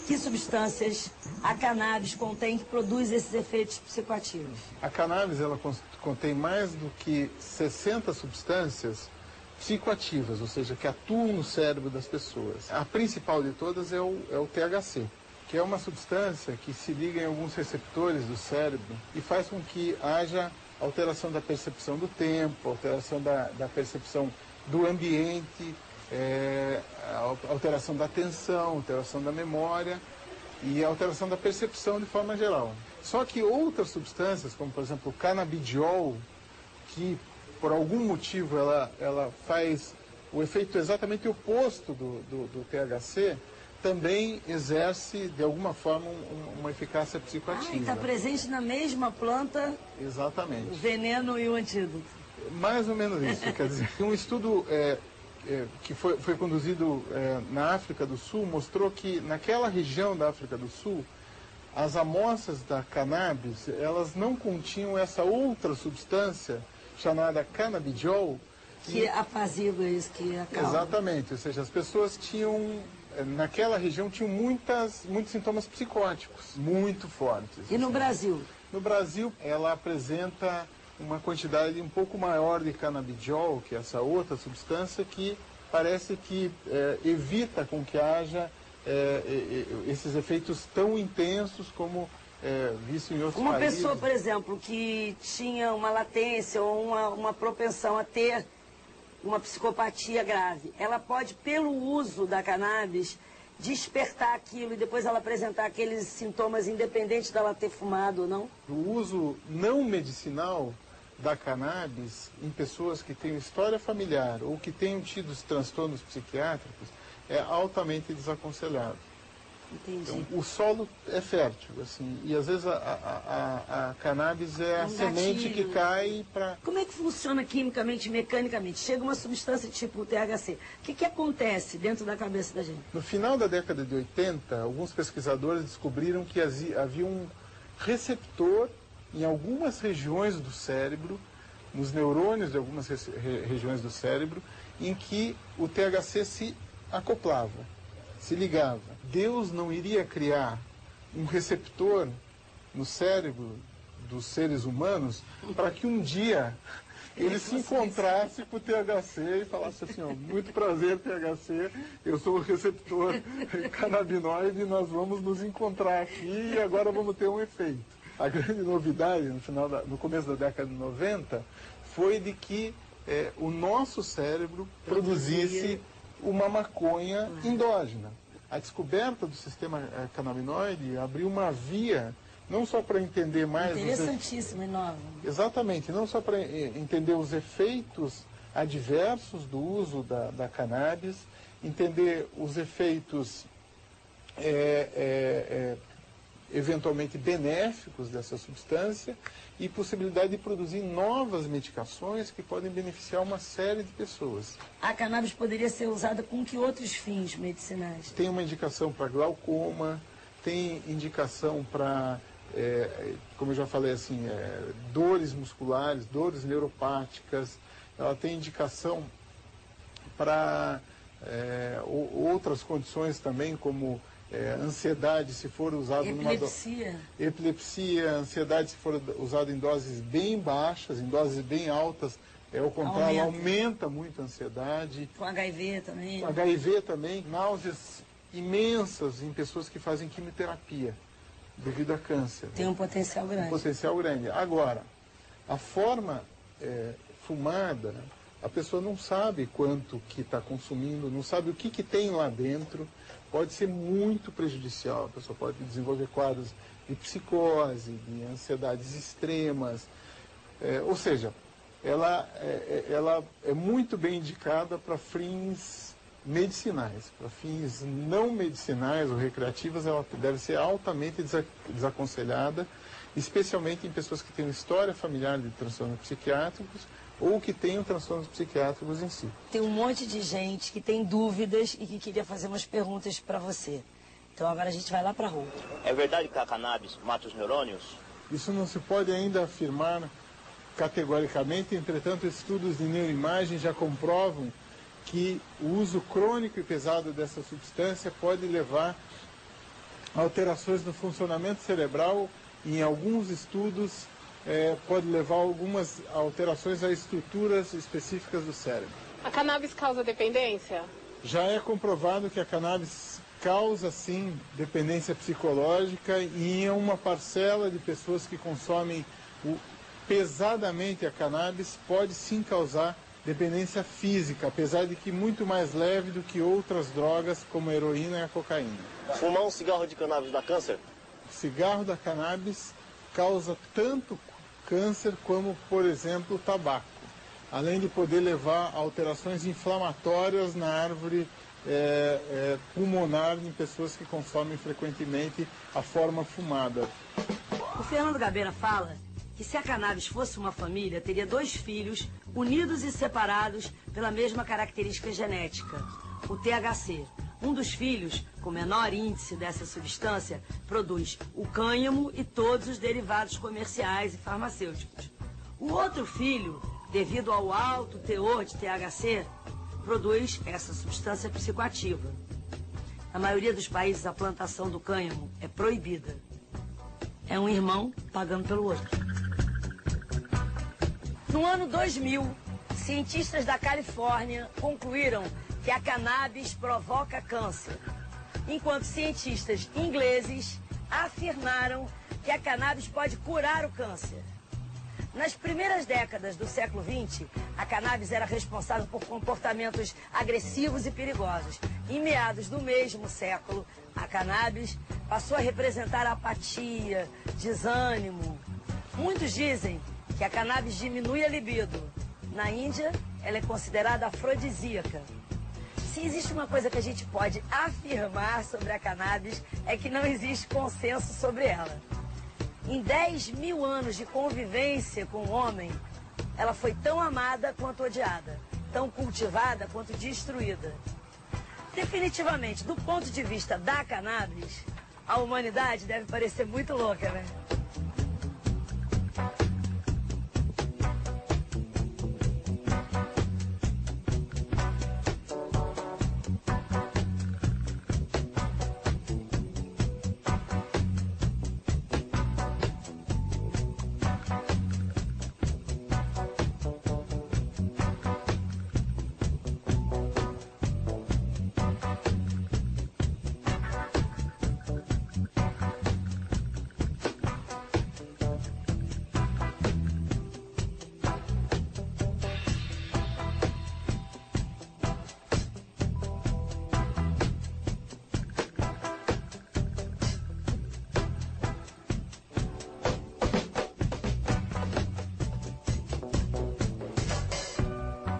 Que substâncias a cannabis contém que produz esses efeitos psicoativos? A cannabis ela contém mais do que 60 substâncias psicoativas, ou seja, que atuam no cérebro das pessoas. A principal de todas é o THC, que é uma substância que se liga em alguns receptores do cérebro e faz com que haja alteração da percepção do tempo, alteração da percepção do ambiente, alteração da atenção, alteração da memória e alteração da percepção de forma geral. Só que outras substâncias, como por exemplo o canabidiol, que por algum motivo ela faz o efeito exatamente oposto do THC, também exerce de alguma forma uma eficácia psicoativa. Está presente na mesma planta. Exatamente. O veneno e o antídoto. Mais ou menos isso, quer dizer, um estudo que foi conduzido na África do Sul mostrou que naquela região da África do Sul as amostras da cannabis, elas não continham essa outra substância chamada canabidiol. Que apazigua isso, que acalma. Exatamente, ou seja, as pessoas tinham, naquela região, tinham muitos sintomas psicóticos, muito fortes. E no Brasil? No Brasil, ela apresenta uma quantidade um pouco maior de canabidiol, que é essa outra substância, que parece que evita com que haja esses efeitos tão intensos como visto em outros países. Uma pessoa, por exemplo, que tinha uma latência ou uma propensão a ter uma psicopatia grave, ela pode, pelo uso da cannabis, despertar aquilo e depois ela apresentar aqueles sintomas independente dela ter fumado ou não? O uso não medicinal da cannabis em pessoas que têm história familiar ou que tenham tido transtornos psiquiátricos é altamente desaconselhado. Entendi. Então, o solo é fértil, assim, e às vezes a cannabis é a semente que cai para... Como é que funciona quimicamente, mecanicamente? Chega uma substância tipo o THC. O que acontece dentro da cabeça da gente? No final da década de 80, alguns pesquisadores descobriram que havia um receptor em algumas regiões do cérebro, nos neurônios de algumas regiões do cérebro, em que o THC se acoplava, se ligava. Deus não iria criar um receptor no cérebro dos seres humanos para que um dia ele se encontrasse com o THC e falasse assim, ó, muito prazer THC, eu sou o receptor canabinoide, nós vamos nos encontrar aqui e agora vamos ter um efeito. A grande novidade no começo da década de 90 foi de que o nosso cérebro produzisse uma maconha endógena. A descoberta do sistema canabinoide abriu uma via, não só para entender mais... Interessantíssima e nova. Exatamente, não só para entender os efeitos adversos do uso da cannabis, entender os efeitos eventualmente benéficos dessa substância e possibilidade de produzir novas medicações que podem beneficiar uma série de pessoas. A cannabis poderia ser usada com que outros fins medicinais? Tem uma indicação para glaucoma, tem indicação para, como eu já falei assim, dores musculares, dores neuropáticas, ela tem indicação para outras condições também, como ansiedade, se for usado epilepsia, ansiedade, se for usado em doses bem baixas, em doses bem altas, ao contrário, aumenta muito a ansiedade. Com HIV também. Com HIV também, náuseas imensas em pessoas que fazem quimioterapia devido a câncer. Tem um potencial grande. Um potencial grande. Agora, a forma fumada, a pessoa não sabe quanto que está consumindo, não sabe o que tem lá dentro, pode ser muito prejudicial. A pessoa pode desenvolver quadros de psicose, de ansiedades extremas, ou seja, ela é muito bem indicada para fins medicinais. Para fins não medicinais ou recreativas, ela deve ser altamente desaconselhada, especialmente em pessoas que têm história familiar de transtornos psiquiátricos ou que tenham transtornos psiquiátricos em si. Tem um monte de gente que tem dúvidas e que queria fazer umas perguntas para você. Então agora a gente vai lá para a rua. É verdade que a cannabis mata os neurônios? Isso não se pode ainda afirmar categoricamente, entretanto, estudos de neuroimagem já comprovam que o uso crônico e pesado dessa substância pode levar a alterações no funcionamento cerebral e, em alguns estudos, pode levar a algumas alterações a estruturas específicas do cérebro. A cannabis causa dependência? Já é comprovado que a cannabis causa, sim, dependência psicológica e em uma parcela de pessoas que consomem pesadamente a cannabis pode sim causar dependência física, apesar de que muito mais leve do que outras drogas como a heroína e a cocaína. Fumar um cigarro de cannabis dá câncer? O cigarro da cannabis causa tanto câncer como, por exemplo, o tabaco, além de poder levar a alterações inflamatórias na árvore pulmonar em pessoas que consomem frequentemente a forma fumada. O Fernando Gabeira fala que se a cannabis fosse uma família, teria 2 filhos unidos e separados pela mesma característica genética, o THC. Um dos filhos, com menor índice dessa substância, produz o cânhamo e todos os derivados comerciais e farmacêuticos. O outro filho, devido ao alto teor de THC, produz essa substância psicoativa. Na maioria dos países, a plantação do cânhamo é proibida. É um irmão pagando pelo outro. No ano 2000, cientistas da Califórnia concluíram que a cannabis provoca câncer, enquanto cientistas ingleses afirmaram que a cannabis pode curar o câncer. Nas primeiras décadas do século XX, a cannabis era responsável por comportamentos agressivos e perigosos. Em meados do mesmo século, a cannabis passou a representar apatia, desânimo. Muitos dizem que a cannabis diminui a libido. Na Índia, ela é considerada afrodisíaca. Se existe uma coisa que a gente pode afirmar sobre a cannabis, é que não existe consenso sobre ela. Em 10.000 anos de convivência com o homem, ela foi tão amada quanto odiada, tão cultivada quanto destruída. Definitivamente, do ponto de vista da cannabis, a humanidade deve parecer muito louca, né?